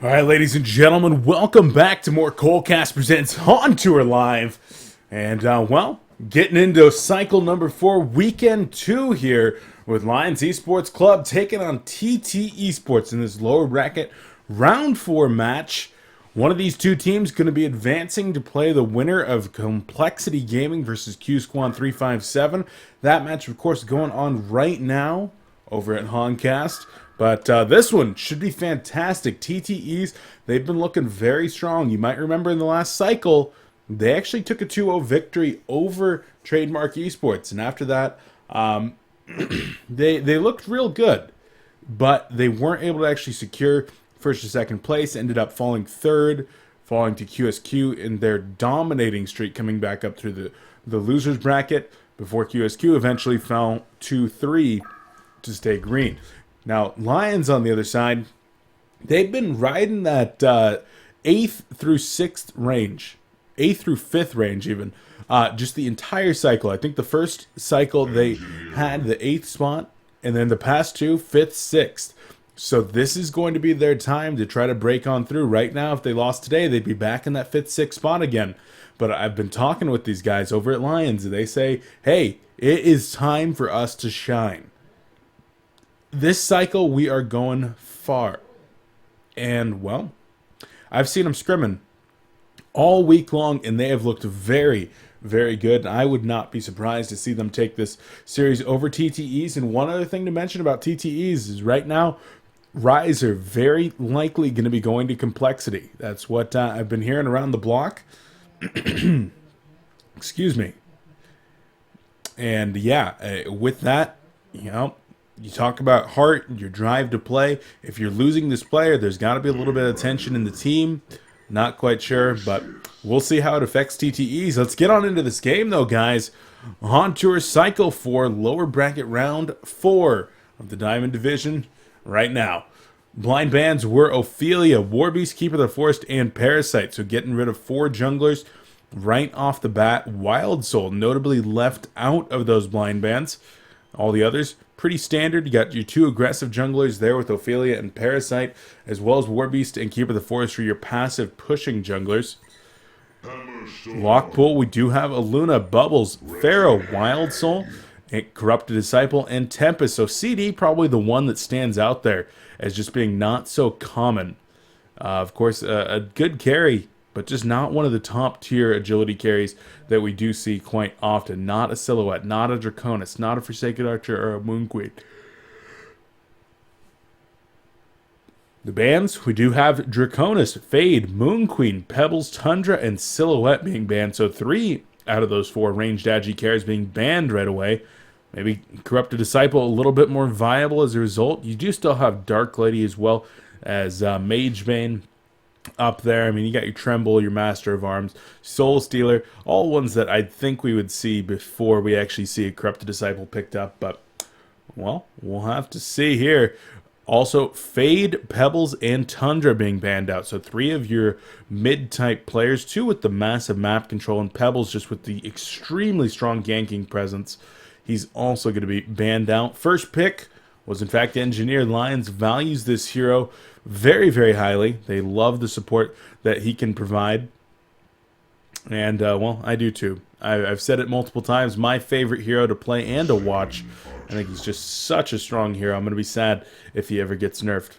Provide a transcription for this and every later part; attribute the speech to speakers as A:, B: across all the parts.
A: All right, ladies and gentlemen, welcome back to more Colecast Presents HoN Tour Live. And, well, getting into cycle number 4, weekend 2 here with Lions Esports Club taking on TT Esports in this lower bracket round 4 match. One of these two teams going to be advancing to play the winner of Complexity Gaming versus Q Squad 357. That match, of course, going on right now over at HoNcast. But this one should be fantastic. TTEs, they've been looking very strong. You might remember in the last cycle, they actually took a 2-0 victory over Trademark Esports. And after that, they looked real good. But they weren't able to actually secure first or second place. Ended up falling third, falling to QSQ in their dominating streak, coming back up through the losers bracket before QSQ eventually fell 2-3 to stay green. Now, Lions, on the other side, they've been riding that 8th through 6th range. 8th through 5th range, even. Just the entire cycle. I think the first cycle, they had the 8th spot, and then the past two, 5th, 6th. So this is going to be their time to try to break on through. Right now, if they lost today, they'd be back in that 5th, 6th spot again. But I've been talking with these guys over at Lions, and they say, hey, it is time for us to shine. This cycle, we are going far. And, well, I've seen them scrimming all week long, and they have looked very, very good. I would not be surprised to see them take this series over TTEs. And one other thing to mention about TTEs is right now, Rise are very likely going to be going to Complexity. That's what I've been hearing around the block. Excuse me. And, yeah, with that, you know, you talk about heart, your drive to play. If you're losing this player, there's got to be a little bit of tension in the team. Not quite sure, but we'll see how it affects TTEs. Let's get on into this game, though, guys. HoN Tour Cycle 4, lower bracket round 4 of the Diamond Division right now. Blind bans were Ophelia, Warbeast, Keeper of the Forest, and Parasite. So getting rid of 4 junglers right off the bat. Wild Soul notably left out of those blind bans. All the others, pretty standard. You got your 2 aggressive junglers there with Ophelia and Parasite, as well as Warbeast and Keeper of the Forest for your passive pushing junglers. Lockpool, we do have a Luna, Bubbles, Pharaoh, Wild Soul, and Corrupted Disciple, and Tempest. So CD probably the one that stands out there as just being not so common. Of course, a good carry, but just not one of the top tier agility carries that we do see quite often. Not a Silhouette, not a Draconis, not a Forsaken Archer, or a Moon Queen. The bans, we do have Draconis, Fade, Moon Queen, Pebbles, Tundra, and Silhouette being banned. So 3 out of those 4 ranged agi carries being banned right away. Maybe Corrupted Disciple a little bit more viable as a result. You do still have Dark Lady as well as Mage Bane up there. I mean, you got your Tremble, your Master of Arms, Soul Stealer, all ones that I think we would see before we actually see a Corrupted Disciple picked up. But, well, we'll have to see here. Also, Fade, Pebbles, and Tundra being banned out. So 3 of your mid-type players, 2 with the massive map control, and Pebbles just with the extremely strong ganking presence. He's also going to be banned out. First pick was, in fact, Engineer. Lions values this hero very, very highly. They love the support that he can provide. And, well, I do too. I've said it multiple times. My favorite hero to play and to watch. I think he's just such a strong hero. I'm going to be sad if he ever gets nerfed.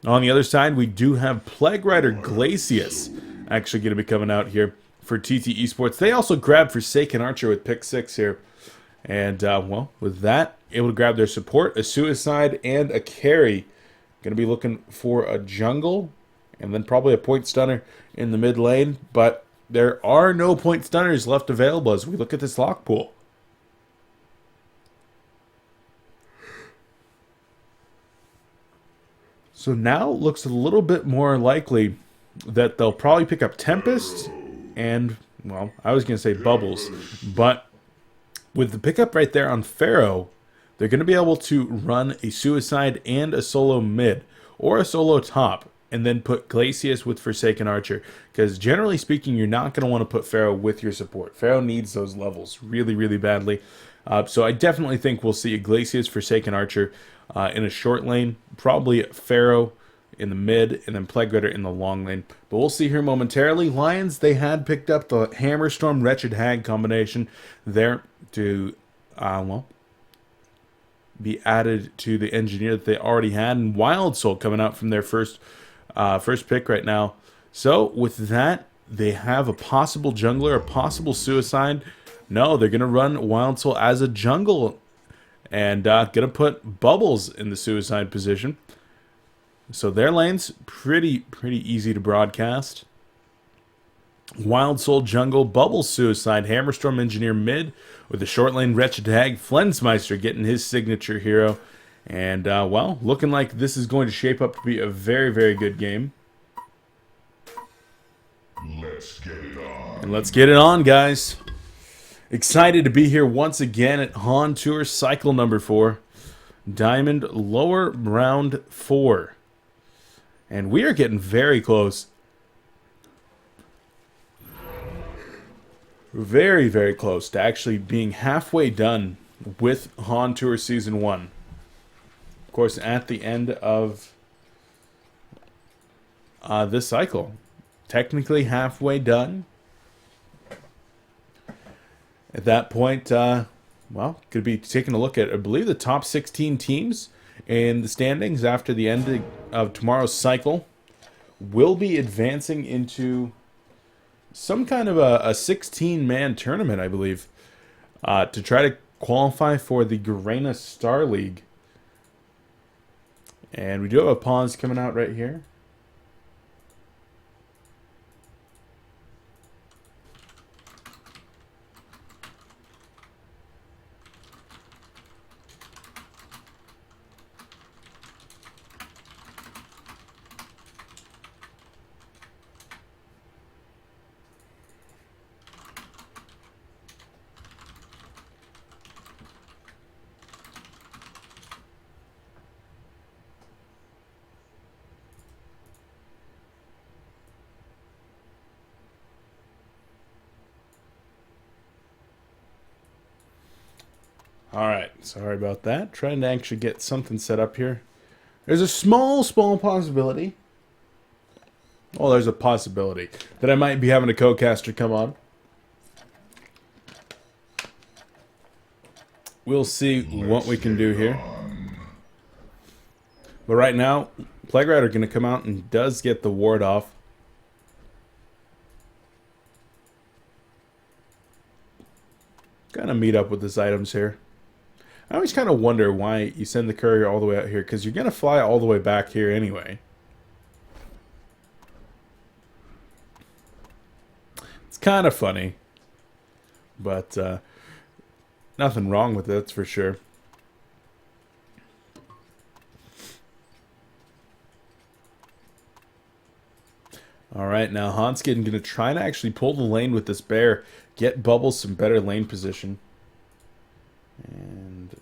A: On the other side, we do have Plague Rider Glacius actually going to be coming out here for TT Esports. They also grabbed Forsaken Archer with pick 6 here. And, well, with that, able to grab their support, a Suicide, and a carry. Going to be looking for a jungle, and then probably a point stunner in the mid lane. But there are no point stunners left available as we look at this lock pool. So now it looks a little bit more likely that they'll probably pick up Tempest and, well, I was going to say Bubbles. But with the pickup right there on Pharaoh, they're going to be able to run a Suicide and a solo mid, or a solo top. and then put Glacius with Forsaken Archer. Because generally speaking, you're not going to want to put Pharaoh with your support. Pharaoh needs those levels really, really badly. So I definitely think we'll see a Glacius, Forsaken Archer in a short lane. Probably Pharaoh in the mid, and then Plague Rider in the long lane. But we'll see here momentarily. Lions, they had picked up the Hammerstorm Wretched Hag combination there to, be added to the engineer that they already had, and Wild Soul coming out from their first pick right now. So with that, they have a possible jungler, a possible suicide. No, they're gonna run Wild Soul as a jungle, and gonna put Bubbles in the suicide position. So their lane's pretty easy to broadcast. Wild Soul jungle, Bubbles suicide, Hammerstorm engineer mid with the short lane Wretched Hag, Flensmeister getting his signature hero. And, well, looking like this is going to shape up to be a very good game.
B: Let's get it on.
A: And let's get it on, guys. Excited to be here once again at HoN Tour cycle number 4. Diamond lower round 4. And we are getting very close. Very close to actually being halfway done with HoN Tour Season 1. Of course, at the end of this cycle. Technically halfway done. At that point, well, could be taking a look at, I believe, the top 16 teams in the standings after the end of tomorrow's cycle will be advancing into some kind of a 16-man tournament, I believe, to try to qualify for the Garena Star League. And we do have a pause coming out right here. Alright, sorry about that. Trying to actually get something set up here. There's a small possibility. Oh, there's a possibility that I might be having a co-caster come on. We'll see what we can do here. But right now, Plague Rider going to come out and does get the ward off. Gonna meet up with his items here. I always kind of wonder why you send the courier all the way out here, because you're going to fly all the way back here anyway. It's kind of funny. But nothing wrong with it, that's for sure. Alright, now Hanskin going to try to actually pull the lane with this bear. Get Bubbles some better lane position. And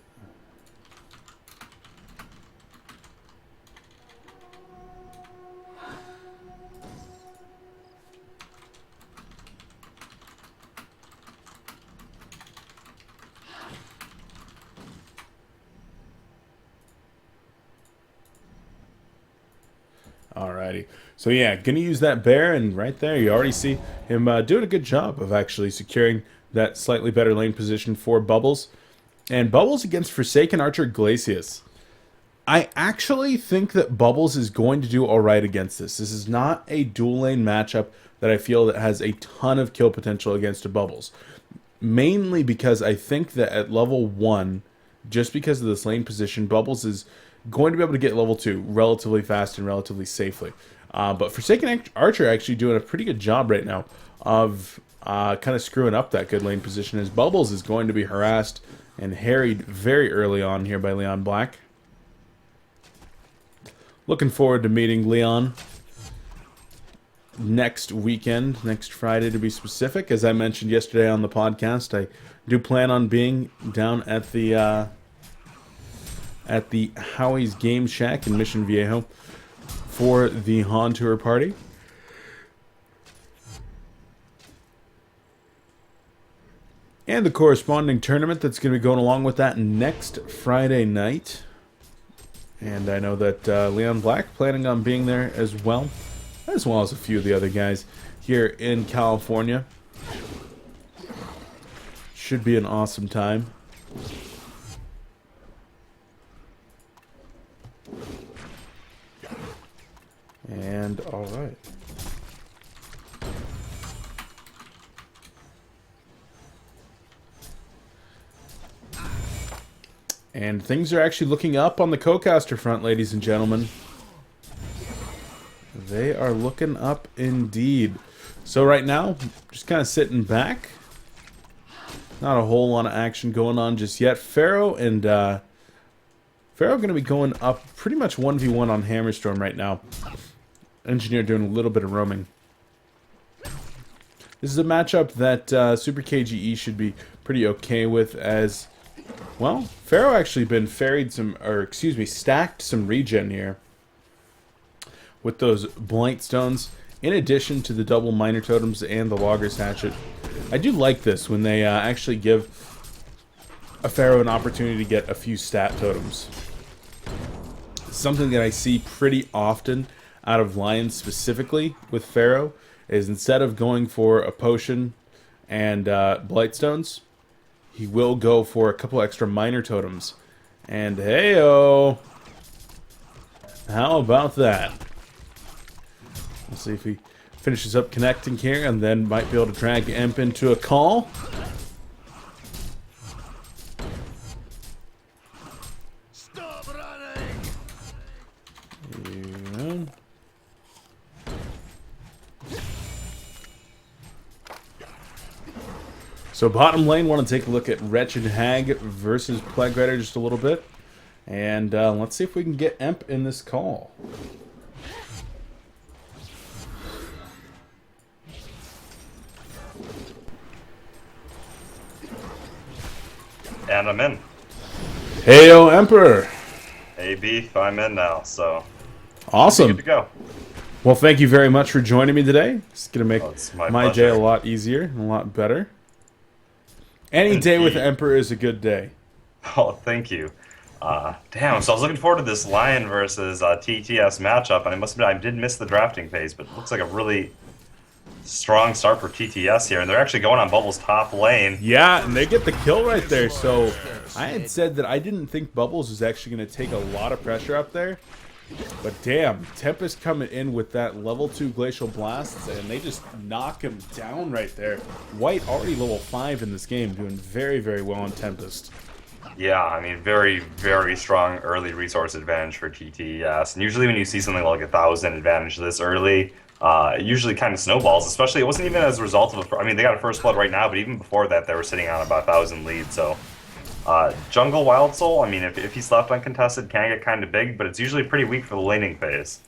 A: alrighty. So yeah, gonna use that bear, and right there you already see him doing a good job of actually securing that slightly better lane position for Bubbles. And Bubbles against Forsaken Archer Glacius. I actually think that Bubbles is going to do alright against this. This is not a dual lane matchup that I feel that has a ton of kill potential against a Bubbles. Mainly because I think that at level 1, just because of this lane position, Bubbles is going to be able to get level 2 relatively fast and relatively safely. But Forsaken Archer actually doing a pretty good job right now of kind of screwing up that good lane position, as Bubbles is going to be harassed and harried very early on here by Leon Black. Looking forward to meeting Leon next weekend, next Friday to be specific. As I mentioned yesterday on the podcast, I do plan on being down at the Howie's Game Shack in Mission Viejo for the HoN Tour party. And the corresponding tournament that's going to be going along with that next Friday night. And I know that Leon Black planning on being there as well as a few of the other guys here in California. Should be an awesome time. And all right. And things are actually looking up on the co-caster front, ladies and gentlemen. They are looking up indeed. So right now, just kind of sitting back. Not a whole lot of action going on just yet. Pharaoh and Pharaoh going to be going up pretty much 1v1 on Hammerstorm right now. Engineer doing a little bit of roaming. This is a matchup that Super KGE should be pretty okay with, as well, Pharaoh actually been stacked some regen here with those Blight Stones, in addition to the double Minor Totems and the Logger's Hatchet. I do like this when they actually give a Pharaoh an opportunity to get a few stat totems. Something that I see pretty often out of Lions, specifically with Pharaoh, is instead of going for a potion and Blightstones, he will go for a couple extra Minor Totems. And hey-oh! How about that? We'll see if he finishes up connecting here, and then might be able to drag Emp into a call.
C: Stop running!
A: Yeah. So bottom lane, want to take a look at Wretched Hag versus Plague Rider just a little bit. And let's see if we can get Emp in this call.
D: And I'm in.
A: Heyo, Emperor!
D: Hey, Beef, I'm in now, so...
A: Awesome!
D: Good to go.
A: Well, thank you very much for joining me today. It's going to make
D: it's
A: my
D: my
A: day a
D: pleasure.
A: lot easier and a lot better. Any day with
D: Indeed.
A: Emperor is a good day.
D: Oh, thank you. Damn, so I was looking forward to this Lion versus TteS matchup, and I must admit, I did miss the drafting phase, but it looks like a really strong start for TteS here, and they're actually going on Bubble's top lane.
A: Yeah, and they get the kill right there. So I had said that I didn't think Bubbles was actually going to take a lot of pressure up there. But damn, Tempest coming in with that level 2 Glacial Blasts, and they just knock him down right there. White already level 5 in this game, doing very, very well on Tempest.
D: Yeah, I mean, very, very strong early resource advantage for TteS. And usually when you see something like 1,000 advantage this early, it usually kind of snowballs, especially it wasn't even as a result of I mean, they got a first blood right now, but even before that, they were sitting on about 1,000 lead, so... Jungle Wild Soul, I mean, if he's left uncontested, can get kind of big, but it's usually pretty weak for the laning phase.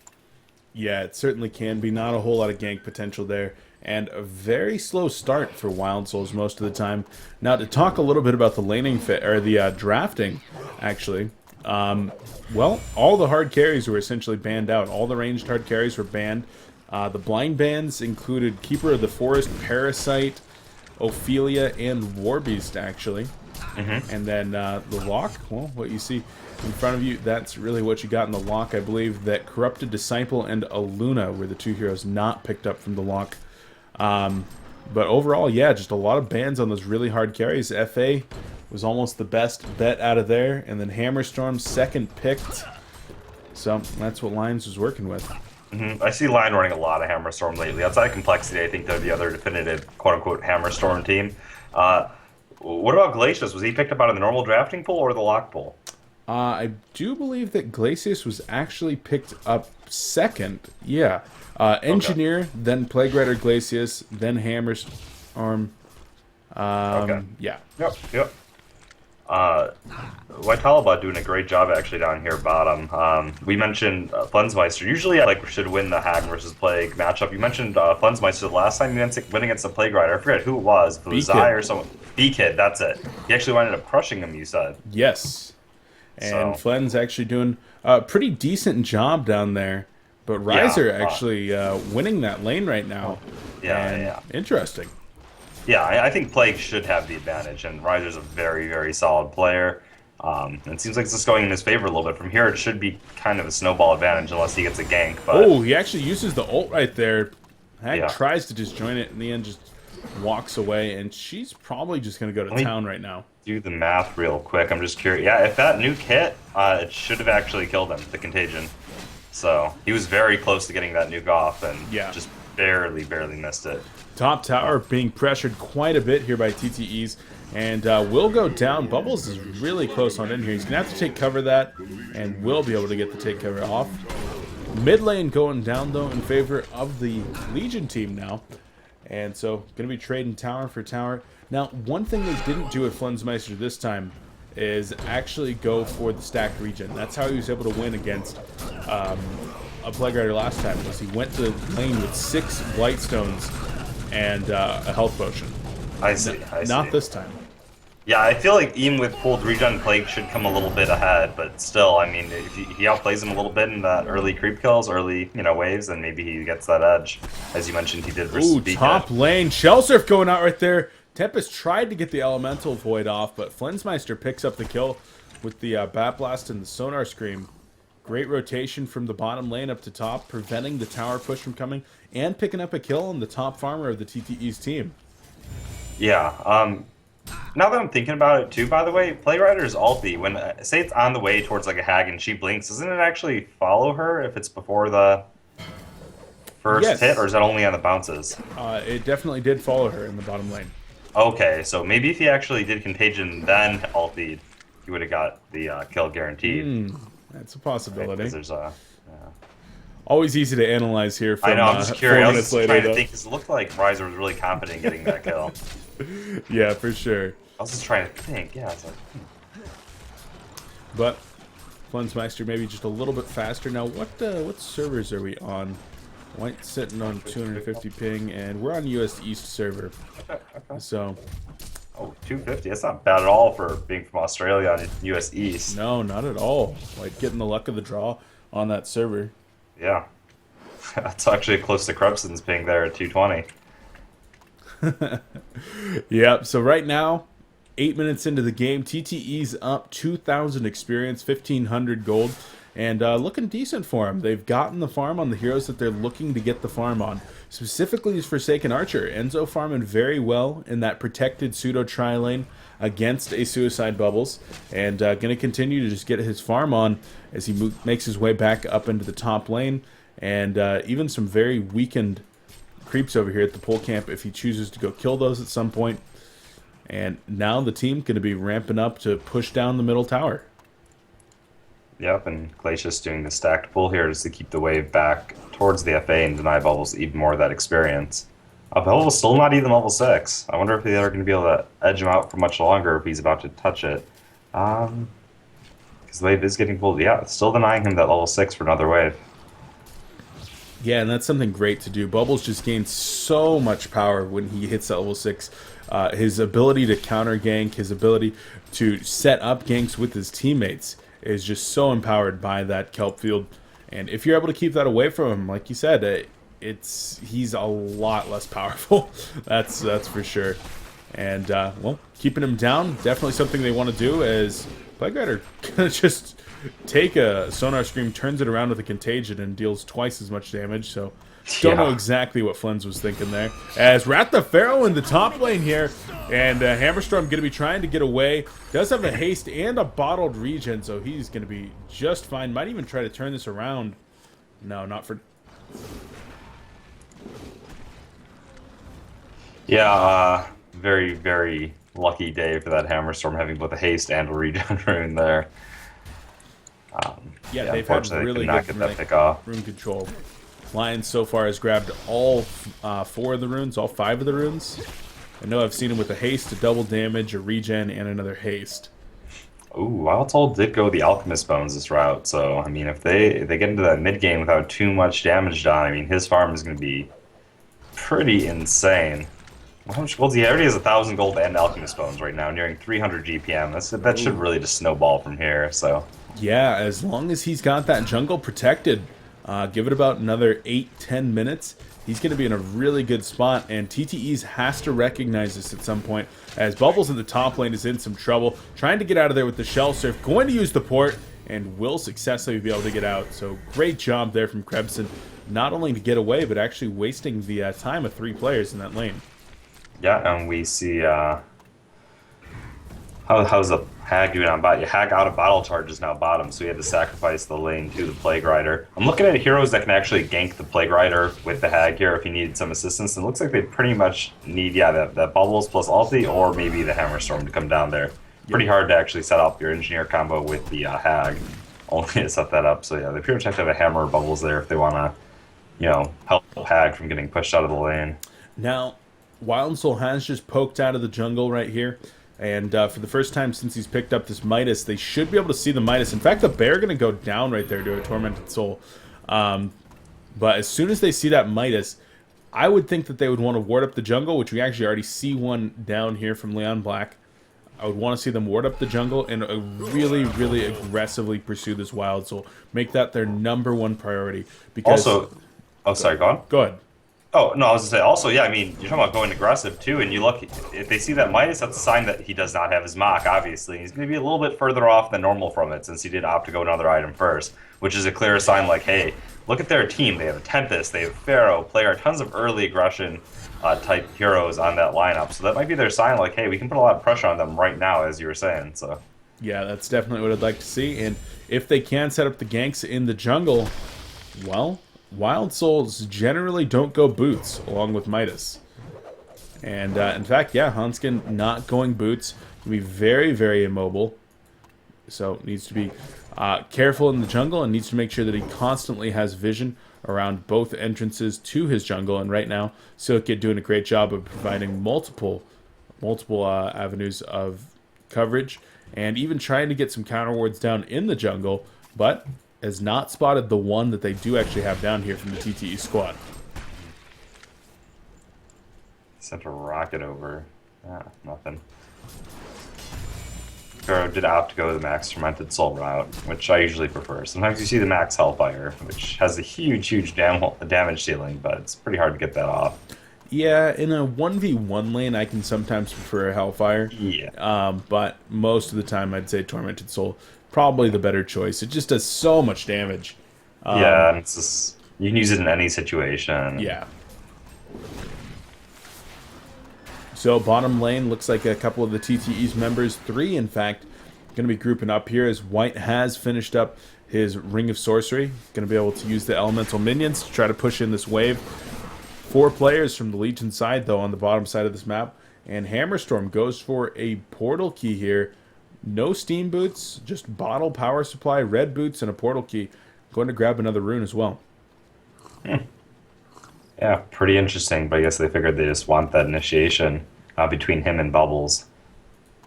A: Yeah, it certainly can be. Not a whole lot of gank potential there. And a very slow start for Wild Souls most of the time. Now, to talk a little bit about the laning or the drafting, actually. Well, all the hard carries were essentially banned out. All the ranged hard carries were banned. The blind bans included Keeper of the Forest, Parasite, Ophelia, and Warbeast, actually. And then the lock, well, what you see in front of you, that's really what you got in the lock. I believe that Corrupted Disciple and Aluna were the two heroes not picked up from the lock. But overall, yeah, just a lot of bans on those really hard carries. FA was almost the best bet out of there, and then Hammerstorm second picked. So that's what Lions was working with.
D: I see Lion running a lot of Hammerstorm lately. Outside of Complexity, I think they're the other definitive quote-unquote Hammerstorm team. What about Glacius? Was he picked up out of the normal drafting pool or the lock pool?
A: I do believe that Glacius was actually picked up second. Yeah. Engineer,
D: Okay.
A: then Plague Rider Glacius, then Hammerstorm.
D: Okay.
A: Yeah.
D: Yep. White Talibot doing a great job actually down here bottom. We mentioned Funzmeister. Usually I should win the Hag versus Plague matchup. You mentioned Funzmeister the last time you went against the Plague Rider. I forget who it was. If it was Zai or someone. B-Kid, that's it. He actually wound up crushing him, you said.
A: Yes. And
D: So.
A: Flen's actually doing a pretty decent job down there But Riser
D: Yeah,
A: actually winning that lane right now.
D: Yeah,
A: And
D: yeah.
A: interesting.
D: Yeah, I think Plague should have the advantage, and Riser's a very, very solid player. And it seems like this is going in his favor a little bit. From here, it should be kind of a snowball advantage unless he gets a gank, but
A: Oh, he actually uses the ult right there. Hag
D: yeah.
A: tries to disjoin it, in the end just walks away, and she's probably just going to go to
D: Let me-
A: town right now.
D: Do the math real quick. I'm just curious. Yeah, if that nuke hit, it should have actually killed him, the contagion. So he was very close to getting that nuke off, and
A: Yeah.
D: just barely, barely missed it.
A: Top tower being pressured quite a bit here by TTEs, and will go down. Bubbles is really close on in here. He's going to have to take cover of that, and will be able to get the take cover off. Mid lane going down, though, in favor of the Legion team now. And so, going to be trading tower for tower. Now, one thing they didn't do with Flensmeister this time is actually go for the stacked regen. That's how he was able to win against a Plague Rider last time, was he went to lane with 6 Blightstones and a health potion.
D: I see.
A: Not this time.
D: Yeah, I feel like even with pulled regen, Plague should come a little bit ahead, but still, I mean, if he outplays him a little bit in that early creep kills, early, waves, then maybe he gets that edge. As you mentioned, he did versus
A: Ooh,
D: Beacon.
A: top lane. Shell Surf going out right there. TteS tried to get the Elemental Void off, but Flensmeister picks up the kill with the Bat Blast and the Sonar Scream. Great rotation from the bottom lane up to top, preventing the tower push from coming, and picking up a kill on the top farmer of the TTE's team.
D: Yeah, now that I'm thinking about it too, by the way, Plague Rider's ulti, when, say it's on the way towards like a hag and she blinks, doesn't it actually follow her if it's before the first hit, or is that only on the bounces?
A: It definitely did follow her in the bottom lane.
D: Okay, so maybe if he actually did Contagion then ultied, he would have got the kill guaranteed.
A: That's a possibility.
D: Because there's a...
A: Always easy to analyze here from
D: I know, I'm just
A: 4
D: curious. I was
A: minutes
D: just
A: later,
D: trying to
A: though.
D: think, because it looked like Riser was really confident in getting that kill.
A: Yeah, for sure.
D: I was just trying to think, yeah, it's like...
A: But Flensmeister maybe just a little bit faster. Now, what servers are we on? White sitting on 250 ping, and we're on US East server.
D: Okay.
A: So,
D: Oh, 250, that's not bad at all for being from Australia on US East.
A: no, not at all. Like, getting the luck of the draw on that server.
D: Yeah. That's actually close to Krebson's ping there at 220.
A: Yep, so right now, 8 minutes into the game, TTE's up 2,000 experience, 1,500 gold, and looking decent for them. They've gotten the farm on the heroes that they're looking to get the farm on. Specifically is Forsaken Archer. Enzo farming very well in that protected pseudo tri-lane against a Suicide Bubbles, and going to continue to just get his farm on as he makes his way back up into the top lane, and even some very weakened creeps over here at the pole camp if he chooses to go kill those at some point. And now the team going to be ramping up to push down the middle tower.
D: Yep, and Glacius doing the stacked pull here just to keep the wave back towards the FA and deny Bubbles even more of that experience. Bubbles still not even level 6. I wonder if they're going to be able to edge him out for much longer if he's about to touch it. Because the wave is getting pulled. Yeah, still denying him that level 6 for another wave.
A: Yeah, and that's something great to do. Bubbles just gains so much power when he hits that level 6. His ability to counter gank, his ability to set up ganks with his teammates is just so empowered by that kelp field. And if you're able to keep that away from him, like you said, he's a lot less powerful. That's for sure. And well, keeping him down, definitely something they want to do. As Plague Rider gonna just take a Sonar Scream, turns it around with a Contagion, and deals twice as much damage. So don't know exactly what Flens was thinking there. As Rat the Pharaoh in the top lane here, and Hammerstorm going to be trying to get away. Does have a haste and a bottled regen, so he's going to be just fine. Might even try to turn this around. No, not for...
D: Yeah, very, very lucky day for that Hammerstorm having both a haste and a regen rune there.
A: Yeah, they've had
D: unfortunately,
A: really
D: could not
A: good
D: get that pick off.
A: rune control. Lions so far has grabbed all 4 of the runes, all 5 of the runes. I know I've seen him with a haste, a double damage, a regen, and another haste.
D: Ooh, Wild Soul did go the Alchemist Bones this route, so, I mean, if they get into that mid-game without too much damage done, I mean, his farm is going to be pretty insane. How much gold? He already has 1,000 gold and Alchemist Bones right now, nearing 300 GPM. That should really just snowball from here, so...
A: Yeah, as long as he's got that jungle protected, Give it about another 8-10 minutes. He's going to be in a really good spot, and TteS has to recognize this at some point, as Bubbles in the top lane is in some trouble, trying to get out of there with the Shell Surf, going to use the port, and will successfully be able to get out. So great job there from Krebson, not only to get away, but actually wasting the time of 3 players in that lane.
D: Yeah, and we see how's the Hag doing on bot? Hag out of battle charges now bottom, so he had to sacrifice the lane to the Plague Rider. I'm looking at heroes that can actually gank the Plague Rider with the Hag here if he needed some assistance. And it looks like they pretty much need, that Bubbles plus ulti or maybe the Hammerstorm to come down there. Pretty hard to actually set up your Engineer combo with the Hag, only to set that up. So yeah, they pretty much have to have a Hammer or Bubbles there if they want to, help Hag from getting pushed out of the lane.
A: Now, Wild Soul has just poked out of the jungle right here. And for the first time since he's picked up this Midas, they should be able to see the Midas. In fact, the Bear going to go down right there to a Tormented Soul. But as soon as they see that Midas, I would think that they would want to ward up the jungle, which we actually already see one down here from Leon Black. I would want to see them ward up the jungle and really, really aggressively pursue this Wild Soul. Make that their #1 priority. Because
D: also, sorry, go on.
A: Go ahead.
D: Oh, no, I was going to say, also, yeah, I mean, you're talking about going aggressive, too, and you look, if they see that Midas, that's a sign that he does not have his Mach, obviously. He's going to be a little bit further off than normal from it, since he did opt to go another item first, which is a clear sign, like, hey, look at their team. They have a TteS, they have Pharaoh, Player, tons of early aggression type heroes on that lineup, so that might be their sign, like, hey, we can put a lot of pressure on them right now, as you were saying, so.
A: Yeah, that's definitely what I'd like to see, and if they can set up the ganks in the jungle, well, Wild Souls generally don't go boots along with Midas. And in fact, yeah, Hanskin not going boots. Can be very, very immobile. So needs to be careful in the jungle and needs to make sure that he constantly has vision around both entrances to his jungle. And right now, Silkid doing a great job of providing multiple avenues of coverage and even trying to get some counter wards down in the jungle, but has not spotted the one that they do actually have down here from the TteS squad.
D: Sent a rocket over. Ah, nothing. Pharaoh did opt to go the max Tormented Soul route, which I usually prefer. Sometimes you see the max Hellfire, which has a huge damage ceiling, but it's pretty hard to get that off.
A: Yeah, in a 1v1 lane, I can sometimes prefer a Hellfire.
D: Yeah.
A: But most of the time, I'd say Tormented Soul. Probably the better choice. It just does so much damage.
D: Yeah, and it's just, you can use it in any situation.
A: Yeah. So bottom lane looks like a couple of the TteS members, 3 in fact, going to be grouping up here as White has finished up his Ring of Sorcery. Going to be able to use the elemental minions to try to push in this wave. 4 players from the Legion side though on the bottom side of this map, and Hammerstorm goes for a portal key here. No steam boots, just bottle power supply, red boots, and a portal key. Going to grab another rune as well.
D: Yeah, pretty interesting, but I guess they figured they just want that initiation between him and Bubbles.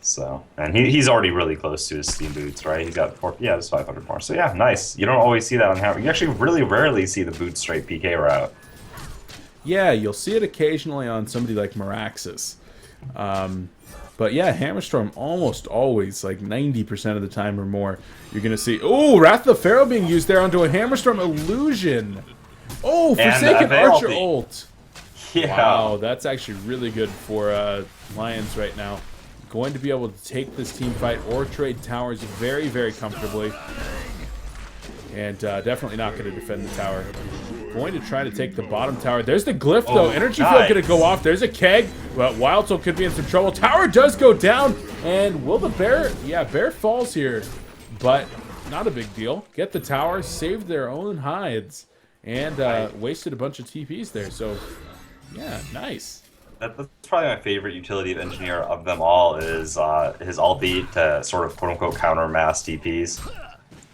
D: So, and he's already really close to his steam boots, right? He's got just 500 more. So yeah, nice. You don't always see that on Hammer. You actually really rarely see the boot straight PK route.
A: Yeah, you'll see it occasionally on somebody like Meraxis. But yeah, Hammerstorm almost always, like 90% of the time or more, you're going to see... Oh, Wrath of Pharaoh being used there onto a Hammerstorm Illusion. Oh, Forsaken Archer ult.
D: Yeah.
A: Wow, that's actually really good for Lions right now. Going to be able to take this team fight or trade towers very, very comfortably. And definitely not going to defend the tower. Going to try to take the bottom tower. There's the glyph, though. Energy field going to go off. There's a keg, but Wild Soul could be in some trouble. Tower does go down, and will the bear... Yeah, bear falls here, but not a big deal. Get the tower, saved their own hides, and wasted a bunch of TPs there. So, yeah, nice.
D: That's probably my favorite utility of Engineer of them all is his ulti to sort of quote-unquote counter mass TPs.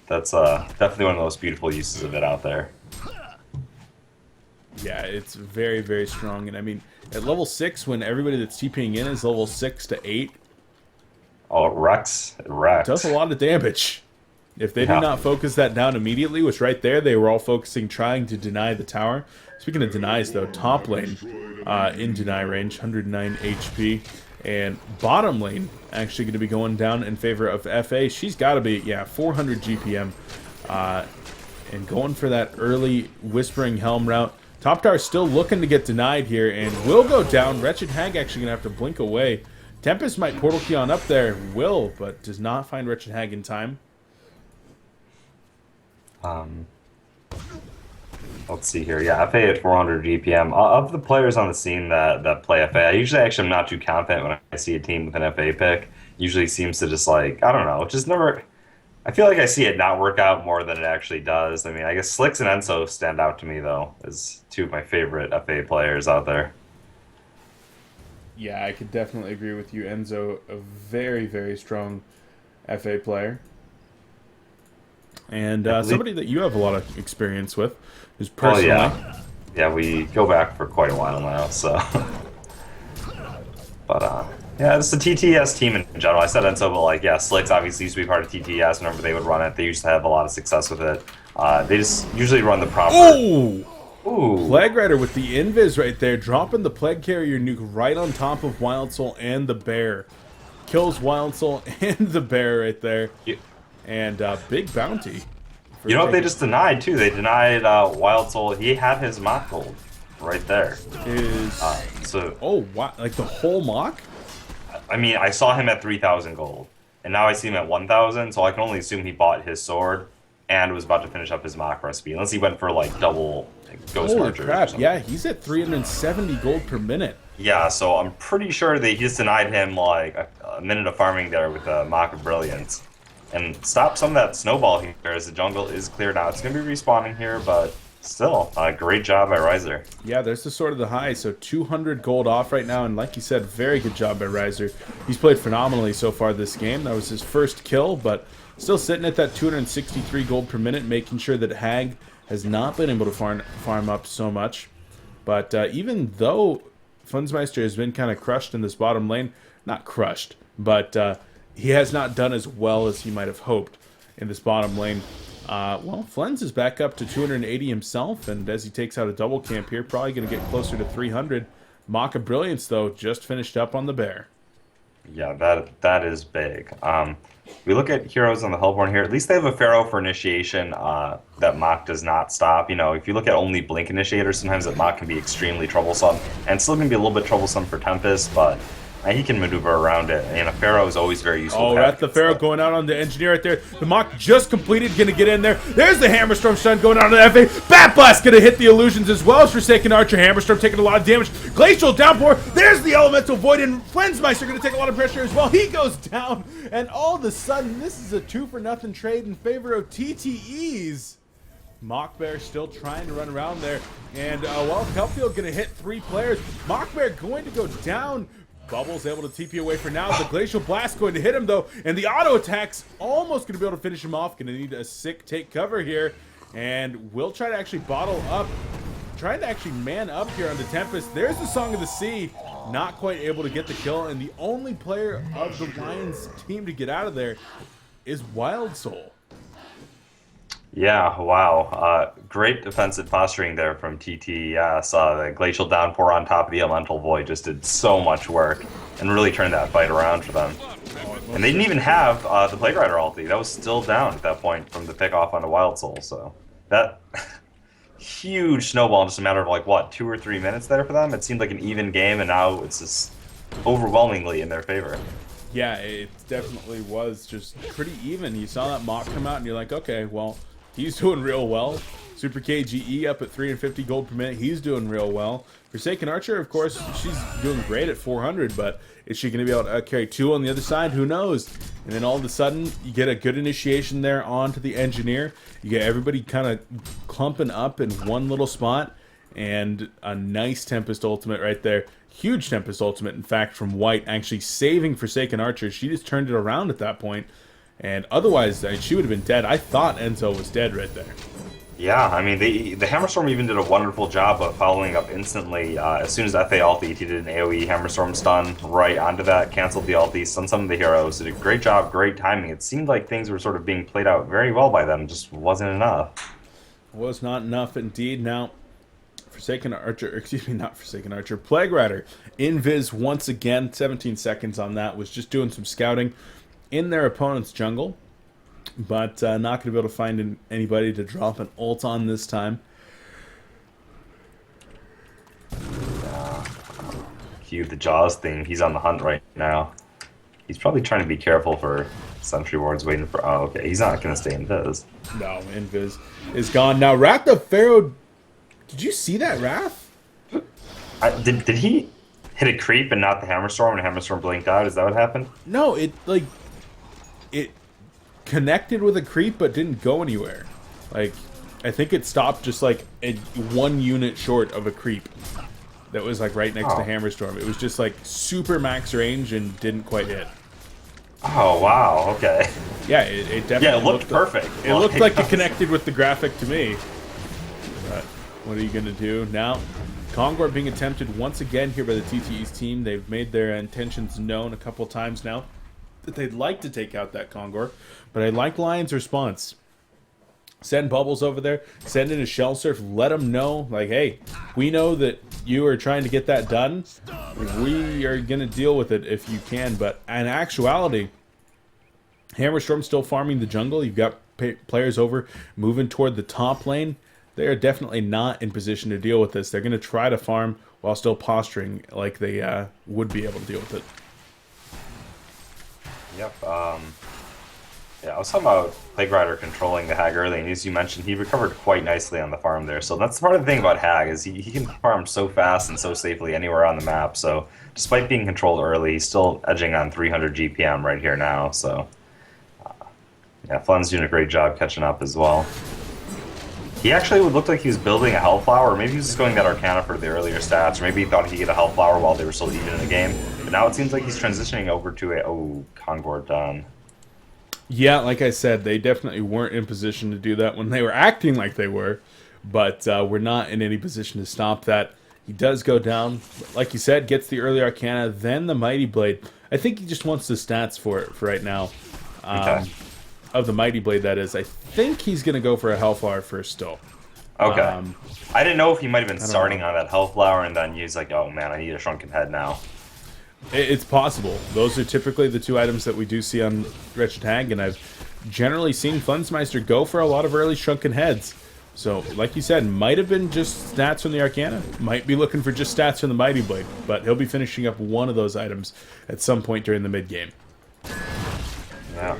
D: That's definitely one of the most beautiful uses of it out there.
A: Yeah, it's very, very strong. And I mean, at level 6, when everybody that's TPing in is level 6 to 8,
D: oh, it wrecks.
A: It does a lot of damage. If they do not focus that down immediately, which right there, they were all focusing, trying to deny the tower. Speaking of denies, though, top lane in deny range, 109 HP. And bottom lane, actually going to be going down in favor of FA. She's got to be, 400 GPM. and going for that early Whispering Helm route. Top Tower still looking to get denied here, and will go down. Wretched Hag actually going to have to blink away. Tempest might portal key on up there. Will, but does not find Wretched Hag in time.
D: Let's see here. Yeah, FA at 400 GPM. Of the players on the scene that play FA, I usually actually am not too confident when I see a team with an FA pick. Usually seems to just like, I don't know, just never... I feel like I see it not work out more than it actually does. I mean, I guess Slicks and Enzo stand out to me, though, as two of my favorite FA players out there.
A: Yeah, I could definitely agree with you. Enzo, a very, very strong FA player. And somebody that you have a lot of experience with is personally.
D: Well, yeah, we go back for quite a while now, so. But, yeah, it's the TteS team in general. I said Enzo, but, like, yeah, Slicks obviously used to be part of TteS whenever they would run it. They used to have a lot of success with it. They just usually run the proper...
A: Ooh!
D: Ooh.
A: Plague Rider with the invis right there, dropping the Plague Carrier nuke right on top of Wild Soul and the Bear. Kills Wild Soul and the Bear right there.
D: Yeah.
A: And big bounty.
D: You know what they just denied, too? They denied Wild Soul. He had his mock gold right there.
A: Oh, wow. Like the whole mock?
D: I mean, I saw him at 3,000 gold, and now I see him at 1,000, so I can only assume he bought his sword and was about to finish up his mock recipe, unless he went for, like, double Ghost
A: Holy
D: Archer.
A: crap, yeah, he's at 370 gold per minute.
D: Yeah, so I'm pretty sure they just denied him, like, a minute of farming there with the Mock of Brilliance. And stop some of that snowball here as the jungle is cleared out. It's going to be respawning here, but still, great job by Riser.
A: Yeah, there's the Sword of the High, so 200 gold off right now, and like you said, very good job by Riser. He's played phenomenally so far this game. That was his first kill, but still sitting at that 263 gold per minute, making sure that Hag has not been able to farm up so much. But even though Fundsmeister has been kind of crushed in this bottom lane, not crushed, but he has not done as well as he might have hoped in this bottom lane. Well, Flens is back up to 280 himself, and as he takes out a double camp here, probably going to get closer to 300. Mock of Brilliance, though, just finished up on the Bear.
D: Yeah, that is big. We look at heroes on the Hellborn here. At least they have a Pharaoh for initiation that Mock does not stop. You know, if you look at only Blink initiators, sometimes that Mock can be extremely troublesome, and still going to be a little bit troublesome for Tempest, but he can maneuver around it, and a Pharaoh is always very useful.
A: Oh, that's the Pharaoh going out on the Engineer right there. The Mock just completed, going to get in there. There's the Hammerstorm Stun going out on the FA. Bat Blast going to hit the illusions as well as Forsaken Archer. Hammerstorm taking a lot of damage. Glacial Downpour. There's the Elemental Void, and Flensmeister going to take a lot of pressure as well. He goes down, and all of a sudden, this is a 2-for-0 trade in favor of TteS. Mock Bear still trying to run around there, and well, Kelfield going to hit 3 players. Mock Bear going to go down. Bubble's able to TP away for now. The Glacial Blast going to hit him, though. And the auto attack's almost going to be able to finish him off. Going to need a sick take cover here. And we'll try to actually bottle up. Trying to actually man up here on the Tempest. There's the Song of the Sea. Not quite able to get the kill. And the only player of the Lions team to get out of there is Wild Soul.
D: Yeah, wow. Great defensive posturing there from TteS. The Glacial Downpour on top of the Elemental Void just did so much work and really turned that fight around for them. And they didn't even have the Plague Rider ulti. That was still down at that point from the pick off onto Wild Soul. So that huge snowball in just a matter of, like, what, 2 or 3 minutes there for them? It seemed like an even game, and now it's just overwhelmingly in their favor.
A: Yeah, it definitely was just pretty even. You saw that Mock come out, and you're like, okay, well, he's doing real well. Super KGE up at 350 gold per minute. He's doing real well. Forsaken Archer, of course, she's doing great at 400, but is she going to be able to carry 2 on the other side? Who knows? And then all of a sudden, you get a good initiation there onto the Engineer. You get everybody kind of clumping up in one little spot, and a nice Tempest ultimate right there. Huge Tempest ultimate, in fact, from White, actually saving Forsaken Archer. She just turned it around at that point. And otherwise, she would have been dead. I thought Enzo was dead right there.
D: Yeah, I mean, the Hammerstorm even did a wonderful job of following up instantly. As soon as FA ultied, he did an AoE Hammerstorm stun right onto that, canceled the ulti, stunned some of the heroes, did a great job, great timing. It seemed like things were sort of being played out very well by them, just wasn't enough.
A: Was not enough indeed. Now, Forsaken Archer, excuse me, not Forsaken Archer, Plague Rider, invis once again, 17 seconds on that, was just doing some scouting in their opponent's jungle. but not going to be able to find anybody to drop an ult on this time.
D: Cue the Jaws thing. He's on the hunt right now. He's probably trying to be careful for Sentry Ward's waiting for... Oh, okay. He's not going to stay in Viz.
A: No, Invis is gone. Now, Wrath the Pharaoh... Did you see that, Wrath?
D: Did he hit a creep and not the Hammerstorm, and Hammerstorm blinked out? Is that what happened?
A: No, it connected with a creep but didn't go anywhere. Like, I think it stopped just like one unit short of a creep that was like right next to Hammerstorm. It was just like super max range and didn't quite hit.
D: Oh, wow. Okay.
A: Yeah, it definitely
D: Yeah, it looked perfect.
A: It looked like it connected with the graphic to me. But what are you going to do? Now, Kongor being attempted once again here by the TteS team. They've made their intentions known a couple times now that they'd like to take out that Kongor. But I like Lion's response. Send Bubbles over there. Send in a Shell Surf. Let them know, like, hey, we know that you are trying to get that done. We are going to deal with it if you can. But in actuality, Hammerstorm's still farming the jungle. You've got players over moving toward the top lane. They are definitely not in position to deal with this. They're going to try to farm while still posturing like they would be able to deal with it.
D: Yep. Yeah, I was talking about Plague Rider controlling the Hag early, and as you mentioned, he recovered quite nicely on the farm there. So that's part of the thing about Hag, is he can farm so fast and so safely anywhere on the map. So despite being controlled early, he's still edging on 300 GPM right here now. So yeah, Flunn's doing a great job catching up as well. He actually would look like he was building a Hellflower, or maybe he was just going that Arcana for the earlier stats, or maybe he thought he could get a Hellflower while they were still even in the game. But now it seems like he's transitioning over to a... Oh, Kongor done.
A: Yeah, like I said, they definitely weren't in position to do that when they were acting like they were, but we're not in any position to stop that. He does go down, like you said, gets the early Arcana, then the Mighty Blade. I think he just wants the stats for it for right now.
D: Okay.
A: Of the Mighty Blade, that is. I think he's going to go for a Hellflower first still.
D: Okay. I didn't know if he might have been starting on that Hellflower and then he's like, oh man, I need a Shrunken Head now.
A: It's possible. Those are typically the two items that we do see on Wretched Hag, and I've generally seen Fundsmeister go for a lot of early Shrunken Heads. So, like you said, might have been just stats from the Arcana. Might be looking for just stats from the Mighty Blade, but he'll be finishing up one of those items at some point during the mid-game.
D: Yeah.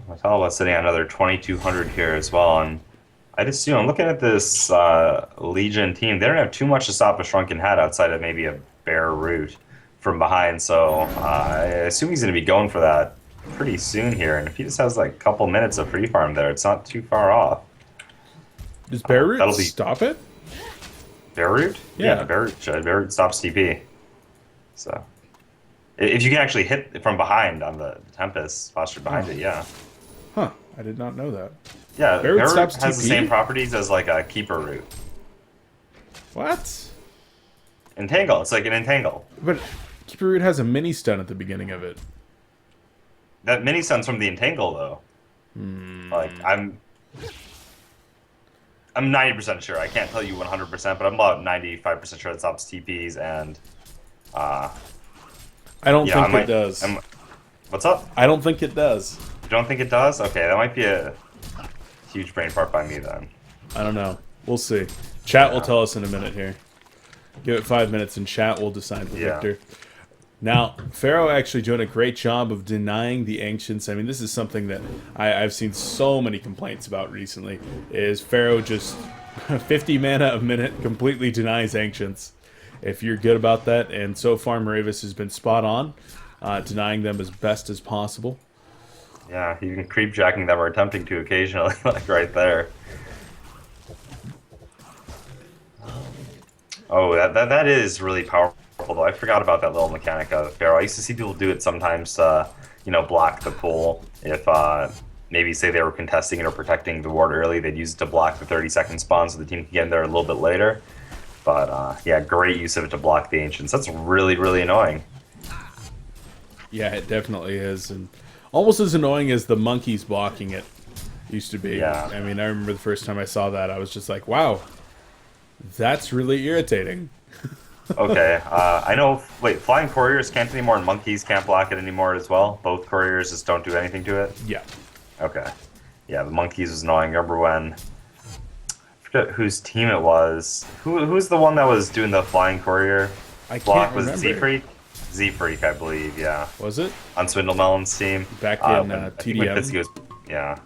D: Matala's sitting at another 2,200 here as well, and I'd assume, I'm looking at this Legion team, they don't have too much to stop a Shrunken Head outside of maybe a Bear Root from behind, so I assume he's going to be going for that pretty soon here, and if he just has like a couple minutes of free farm there, it's not too far off.
A: Does Bear Root stop it?
D: Bear Root?
A: Yeah.
D: Bear Root should. Bear Root stops TP. So, if you can actually hit from behind on the Tempest, postured behind it, yeah.
A: Huh, I did not know that.
D: Yeah,
A: Bear Root
D: has
A: stops
D: the
A: TP?
D: same properties as like a Keeper Root.
A: What?
D: Entangle, it's like an Entangle.
A: But Keeper Root has a mini stun at the beginning of it.
D: That mini stun's from the Entangle though. Like I'm 90% sure. I can't tell you 100%, but I'm about 95% sure it stops TPs and
A: I don't think it does.
D: What's up?
A: I don't think it does.
D: You don't think it does? Okay, that might be a huge brain fart by me then.
A: I don't know. We'll see. Chat will tell us in a minute here. Give it 5 minutes and chat will decide the victor. Now, Pharaoh actually doing a great job of denying the Ancients. I mean, this is something that I've seen so many complaints about recently, is Pharaoh just 50 mana a minute completely denies Ancients. If you're good about that, and so far Maravis has been spot on, denying them as best as possible.
D: Yeah, even creep jacking them or attempting to occasionally, like right there. Oh, that is really powerful, though. I forgot about that little mechanic of Pharaoh. I used to see people do it sometimes to, block the pull. If, maybe say they were contesting it or protecting the ward early, they'd use it to block the 30-second spawn so the team could get in there a little bit later. But, yeah, great use of it to block the Ancients. That's really, really annoying.
A: Yeah, it definitely is. And almost as annoying as the monkeys blocking it used to be.
D: Yeah.
A: I mean, I remember the first time I saw that, I was just like, wow, that's really irritating.
D: Okay, I know. Wait, flying couriers can't anymore, and monkeys can't block it anymore as well. Both couriers just don't do anything to it.
A: Yeah.
D: Okay, yeah, the monkeys was annoying. Remember when? I forget whose team it was. Who's the one that was doing the flying courier
A: I
D: block?
A: can't
D: Was it Z
A: remember.
D: Freak? Z Freak, I believe. Yeah,
A: Was it?
D: on Swindlemelon's team.
A: Back in
D: I think when
A: TDM?
D: Fitzky was, yeah,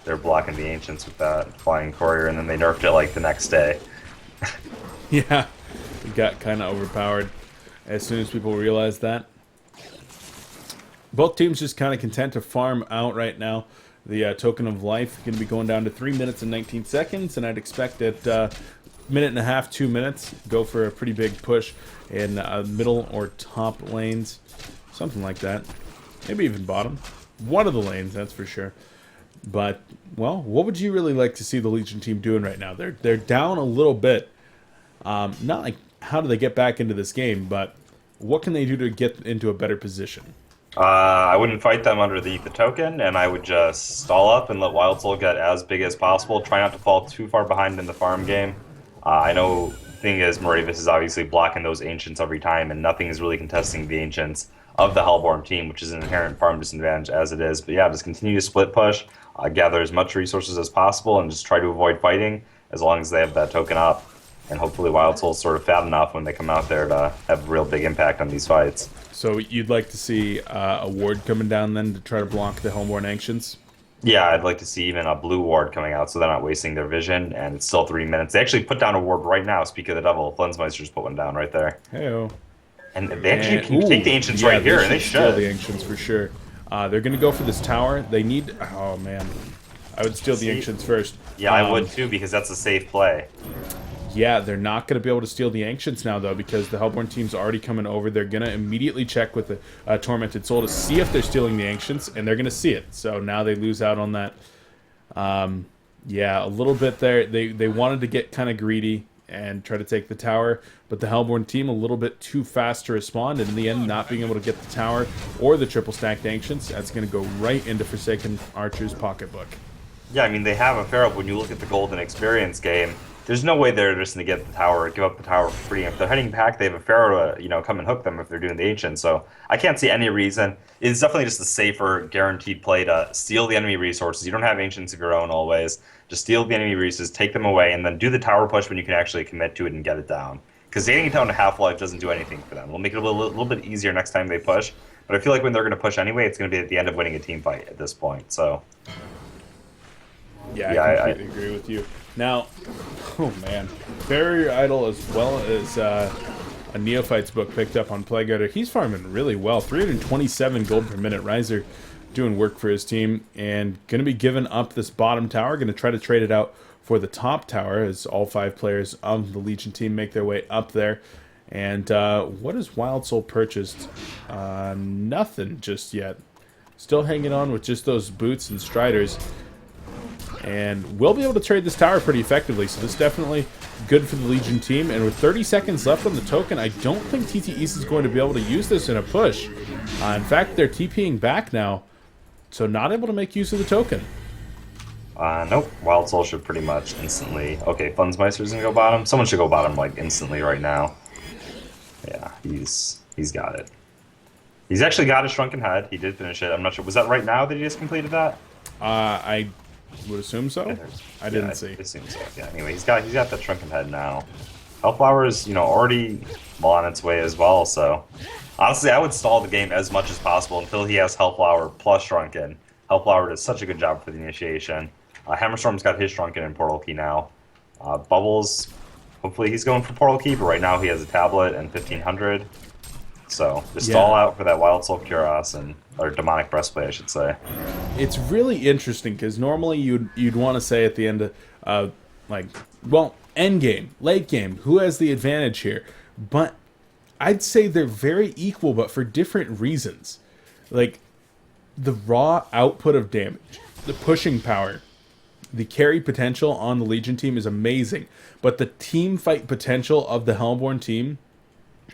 D: they're blocking the ancients with that flying courier, and then they nerfed it like the next day.
A: Yeah. It got kind of overpowered as soon as people realized that. Both teams just kind of content to farm out right now. The token of life going to be going down to 3 minutes and 19 seconds, and I'd expect at minute and a half, 2 minutes, go for a pretty big push in middle or top lanes, something like that. Maybe even bottom. One of the lanes, that's for sure. But well, what would you really like to see the Legion team doing right now? They're down a little bit. Not like how do they get back into this game, but what can they do to get into a better position?
D: I wouldn't fight them underneath the token, and I would just stall up and let Wild Soul get as big as possible. Try not to fall too far behind in the farm game. I know the thing is, Moravis is obviously blocking those Ancients every time, and nothing is really contesting the Ancients of the Hellborn team, which is an inherent farm disadvantage as it is. But yeah, just continue to split push, gather as much resources as possible, and just try to avoid fighting as long as they have that token up. And hopefully Wild Soul's sort of fat enough when they come out there to have a real big impact on these fights.
A: So you'd like to see a ward coming down then to try to block the Homeborn Ancients?
D: Yeah, I'd like to see even a blue ward coming out so they're not wasting their vision, and it's still 3 minutes. They actually put down a ward right now, speak of the devil. Flensmeister just put one down right there.
A: Heyo.
D: And they actually can take the Ancients right here, and they
A: steal
D: should.
A: the Ancients for sure. They're going to go for this tower. They need... Oh, man. I would steal the Ancients first.
D: Yeah, I would too, because that's a safe play.
A: Yeah, they're not going to be able to steal the Ancients now, though, because the Hellborn team's already coming over. They're going to immediately check with the Tormented Soul to see if they're stealing the Ancients, and they're going to see it. So now they lose out on that. Yeah, a little bit there. They wanted to get kind of greedy and try to take the tower, but the Hellborn team a little bit too fast to respond, and in the end, not being able to get the tower or the triple stacked Ancients, that's going to go right into Forsaken Archer's pocketbook.
D: Yeah, I mean, they have a Pharaoh, but when you look at the Golden Experience game, there's no way they're just going to get the tower or give up the tower for free. If they're heading back, they have a Pharaoh to, come and hook them if they're doing the Ancient. So I can't see any reason. It's definitely just a safer, guaranteed play to steal the enemy resources. You don't have Ancients of your own always. Just steal the enemy resources, take them away, and then do the tower push when you can actually commit to it and get it down. Because getting it down to half-life doesn't do anything for them. It'll make it a little bit easier next time they push. But I feel like when they're going to push anyway, it's going to be at the end of winning a team fight at this point. So
A: Yeah, I completely agree with you. Now, oh man, Barrier Idol as well as a Neophyte's book picked up on Plague Rider. He's farming really well. 327 gold per minute. Riser doing work for his team and going to be giving up this bottom tower. Going to try to trade it out for the top tower as all 5 players of the Legion team make their way up there. And what has Wild Soul purchased? Nothing just yet. Still hanging on with just those boots and striders. And we'll be able to trade this tower pretty effectively, so this is definitely good for the Legion team. And with 30 seconds left on the token, I don't think TteS is going to be able to use this in a push. In fact, they're TPing back now, so not able to make use of the token.
D: Nope. Wild Soul should pretty much instantly... Okay, Fundsmeister's gonna go bottom. Someone should go bottom, like, instantly right now. Yeah, he's got it. He's actually got a Shrunken Head. He did finish it. I'm not sure. Was that right now that he just completed that?
A: I would assume so. I didn't see.
D: I assume so. Yeah. Anyway, he's got that Shrunken Head now. Hellflower is, already well on its way as well. So honestly, I would stall the game as much as possible until he has Hellflower plus Shrunken. Hellflower does such a good job for the initiation. Hammerstorm's got his Shrunken and Portal Key now. Bubbles, hopefully he's going for Portal Key, but right now he has a tablet and 1500. So just stall out for that Wild Soul Cuirass or Demonic Breastplate, I should say.
A: It's really interesting because normally you'd want to say at the end of end game, late game, who has the advantage here? But I'd say they're very equal, but for different reasons. Like the raw output of damage, the pushing power, the carry potential on the Legion team is amazing, but the team fight potential of the Hellborn team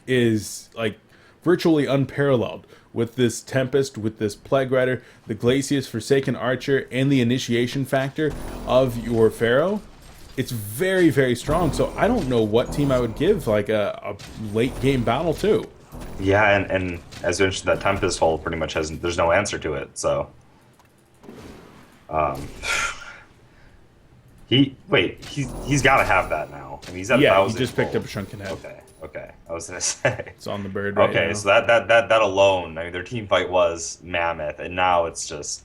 A: is like virtually unparalleled with this Tempest, with this Plague Rider, the Glacius, Forsaken Archer, and the initiation factor of your Pharaoh. it's very, very strong. So I don't know what team I would give like a late game battle to.
D: Yeah, and as you mentioned, that Tempest hole pretty much has there's no answer to it. So, he's got to have that now. I mean, he's at
A: Yeah,
D: 1,000.
A: he just picked up a shrunken head.
D: Okay. I was gonna say
A: It's on the bird right
D: okay,
A: now.
D: so that alone, I mean, their team fight was mammoth, and now it's just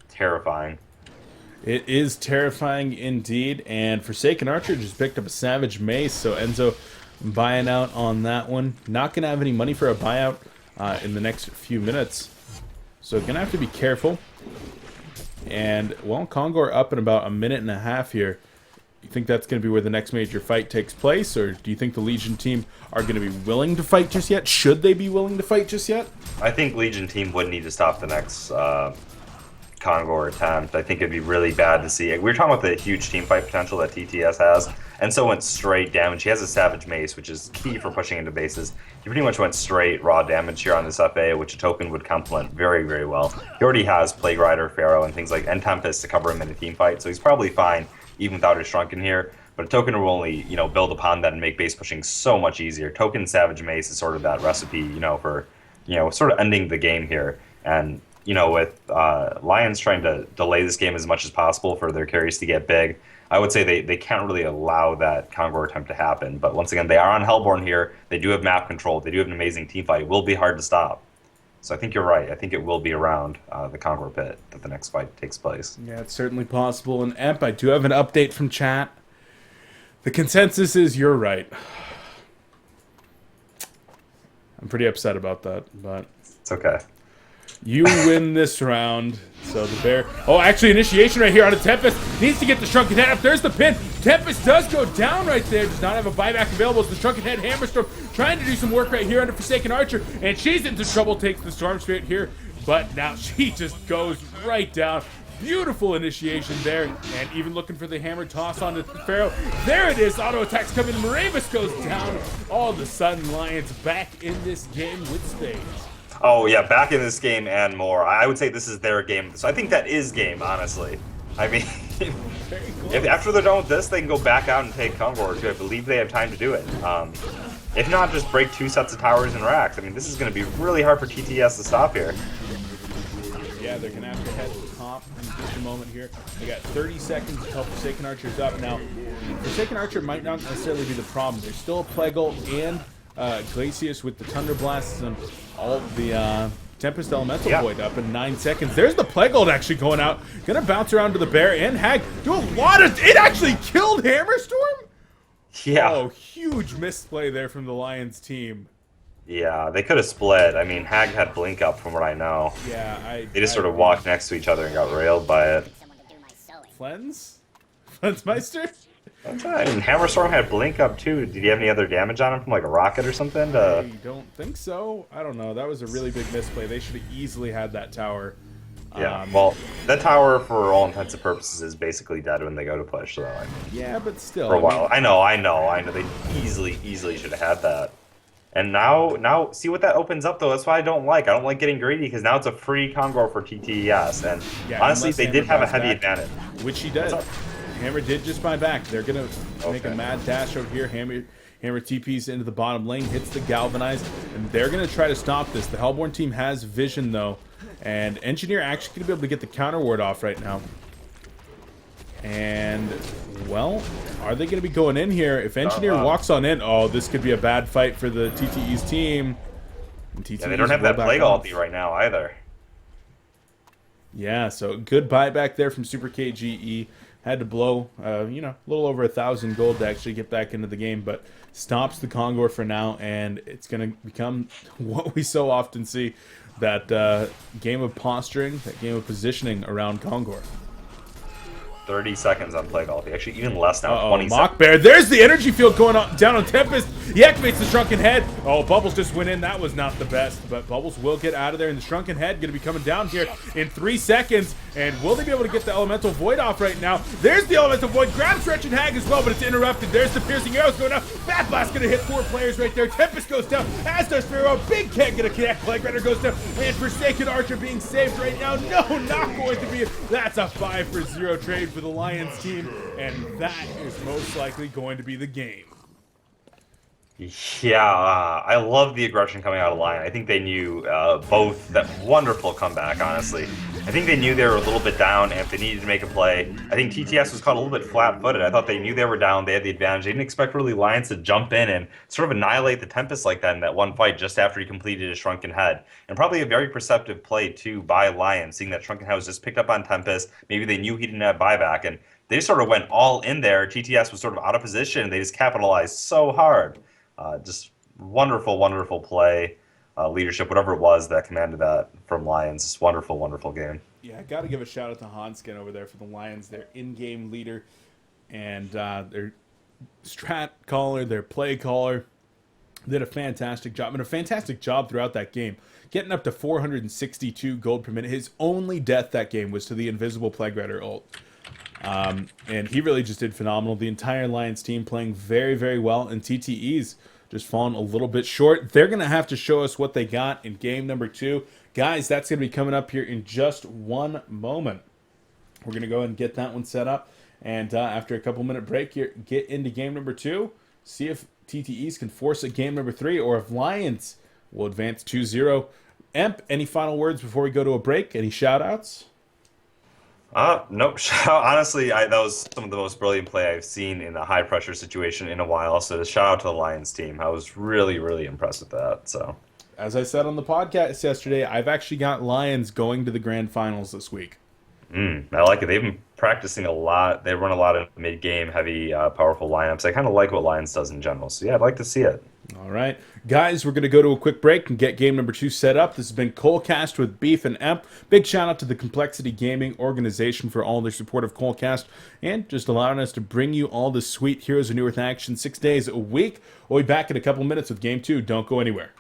D: terrifying.
A: It is terrifying indeed. And Forsaken Archer just picked up a Savage Mace, so Enzo buying out on that one. Not gonna have any money for a buyout in the next few minutes, so gonna have to be careful. And well, Kongor up in about a minute and a half here. You think that's going to be where the next major fight takes place, or do you think the Legion team are going to be willing to fight just yet? Should they be willing to fight just yet?
D: I think Legion team would need to stop the next Kongor attempt. I think it'd be really bad to see. We were talking about the huge team fight potential that TteS has, and so went straight damage. He has a Savage Mace, which is key for pushing into bases. He pretty much went straight raw damage here on this FA, which a token would complement very, very well. He already has Plague Rider, Pharaoh, and things like and Tempest to cover him in a team fight, so he's probably fine even without his Shrunken here. But a token will only, build upon that and make base pushing so much easier. Token Savage Mace is sort of that recipe, for, sort of ending the game here. And, with Lions trying to delay this game as much as possible for their carries to get big, I would say they can't really allow that Kongor attempt to happen. But once again, they are on Hellborn here. They do have map control. They do have an amazing team fight. It will be hard to stop. So I think you're right. I think it will be around the Kongor pit that the next fight takes place.
A: Yeah, it's certainly possible. And Emp, I do have an update from chat. The consensus is you're right. I'm pretty upset about that, but
D: It's okay.
A: you win this round. So the bear... Oh, actually, initiation right here on a Tempest. Needs to get the Shrunken Head up. There's the pin. Tempest does go down right there. Does not have a buyback available. It's the Shrunken Head Hammerstorm trying to do some work right here under Forsaken Archer. And she's into trouble. Takes the Storm Spirit here. But now she just goes right down. Beautiful initiation there. And even looking for the hammer toss onto Pharaoh. There it is. Auto attacks coming. Moravis goes down. All of a sudden, Lions back in this game with spades.
D: Oh, yeah, back in this game and more. I would say this is their game. So I think that is game, honestly. I mean, if after they're done with this, they can go back out and take Kongor, too. I believe they have time to do it. If not, just break 2 sets of towers and racks. I mean, this is going to be really hard for TteS to stop here.
A: Yeah, they're going to have to head to the top in just a moment here. They got 30 seconds until Forsaken Archer's up. Now, Forsaken Archer might not necessarily be the problem. There's still a Plague and Glacius with the Thunder Blasts and all the Tempest Elemental Void up in 9 seconds. There's the Plague actually going out. Gonna bounce around to the Bear and Hag. Do a lot of... It actually killed Hammerstorm?
D: Yeah.
A: Oh, huge misplay there from the Lions team.
D: Yeah, they could have split. I mean, Hag had Blink up from what I know.
A: Yeah,
D: They just sort of walked next to each other and got railed by it.
A: Flens? Flensmeister?
D: I mean, Hammerstorm had Blink up too. Did he have any other damage on him from like a rocket or something?
A: I don't think so. I don't know. That was a really big misplay. They should have easily had that tower.
D: Yeah, well, that tower, for all intents and purposes, is basically dead when they go to push, so I mean,
A: Yeah, but still.
D: for a while. I know. They easily should have had that. And now, see what that opens up, though? That's why I don't like getting greedy, because now it's a free Kongor for TteS, and
A: Yeah,
D: honestly,
A: unless
D: they
A: Hammer
D: did have a
A: buys
D: heavy
A: back,
D: advantage.
A: which he did. Hammer did just buy back. They're going to make a
D: Okay.
A: mad dash out here. Hammer TPs into the bottom lane, hits the Galvanize, and they're going to try to stop this. The Hellborn team has vision, though, and Engineer actually going to be able to get the counter ward off right now. And, well, are they going to be going in here? If Engineer walks on in, oh, this could be a bad fight for the TTE's team. And
D: Yeah, they don't have that Plague ulti right now, either.
A: Yeah, so good buyback there from Super KGE. Had to blow, a little over 1,000 gold to actually get back into the game, but stops the Kongor for now, and it's going to become what we so often see, that game of posturing, that game of positioning around Kongor.
D: 30 seconds on Plague ulti. Actually, even less now. 20
A: Mock
D: seconds.
A: Bear. There's the energy field going on, down on Tempest. He activates the Shrunken Head. Oh, Bubbles just went in. That was not the best, but Bubbles will get out of there, and the Shrunken Head going to be coming down here in 3 seconds. And will they be able to get the Elemental Void off right now? There's the Elemental Void. Grab Stretch and Hag as well, but it's interrupted. There's the Piercing Arrows going up. Bad Blast gonna hit 4 players right there. Tempest goes down, as does Pharaoh. Big Keg gonna connect. Plague Rider goes down. And Forsaken Archer being saved right now. No, not going to be. That's a 5-for-0 trade for the Lions team. And that is most likely going to be the game.
D: Yeah, I love the aggression coming out of Lion. I think they knew both that wonderful comeback, honestly. I think they knew they were a little bit down, and if they needed to make a play, I think TTS was caught a little bit flat-footed. I thought they knew they were down, they had the advantage. They didn't expect really Lions to jump in and sort of annihilate the Tempest like that in that one fight just after he completed his Shrunken Head. And probably a very perceptive play, too, by Lion, seeing that Shrunken Head was just picked up on Tempest. Maybe they knew he didn't have buyback, and they just sort of went all in there. TTS was sort of out of position, and they just capitalized so hard. Just wonderful, wonderful play, leadership, whatever it was that commanded that from Lions. Just wonderful, wonderful game.
A: Yeah, I got to give a shout out to HoN over there for the Lions, their in-game leader, and their strat caller, their play caller. Did a fantastic job, and a fantastic job throughout that game, getting up to 462 gold per minute. His only death that game was to the Invisible Plague Rider ult. And he really just did phenomenal. The entire Lions team playing very, very well, and TTE's just fallen a little bit short. They're going to have to show us what they got in game number 2. Guys, that's going to be coming up here in just one moment. We're going to go ahead and get that one set up, and after a couple-minute break here, get into game number 2, see if TTEs can force a game number 3, or if Lions will advance 2-0. Emp, any final words before we go to a break? Any shout-outs?
D: Nope. Honestly, that was some of the most brilliant play I've seen in a high-pressure situation in a while. So shout out to the Lions team. I was really, really impressed with that. So,
A: as I said on the podcast yesterday, I've actually got Lions going to the grand finals this week.
D: I like it. They've been practicing a lot. They run a lot of mid-game, heavy, powerful lineups. I kind of like what Lions does in general. So yeah, I'd like to see it.
A: All right. Guys, we're going to go to a quick break and get game number 2 set up. This has been Colecast with Beef and Emp. Big shout out to the Complexity Gaming organization for all their support of Colecast and just allowing us to bring you all the sweet Heroes of New Earth action 6 days a week. We'll be back in a couple minutes with game 2. Don't go anywhere.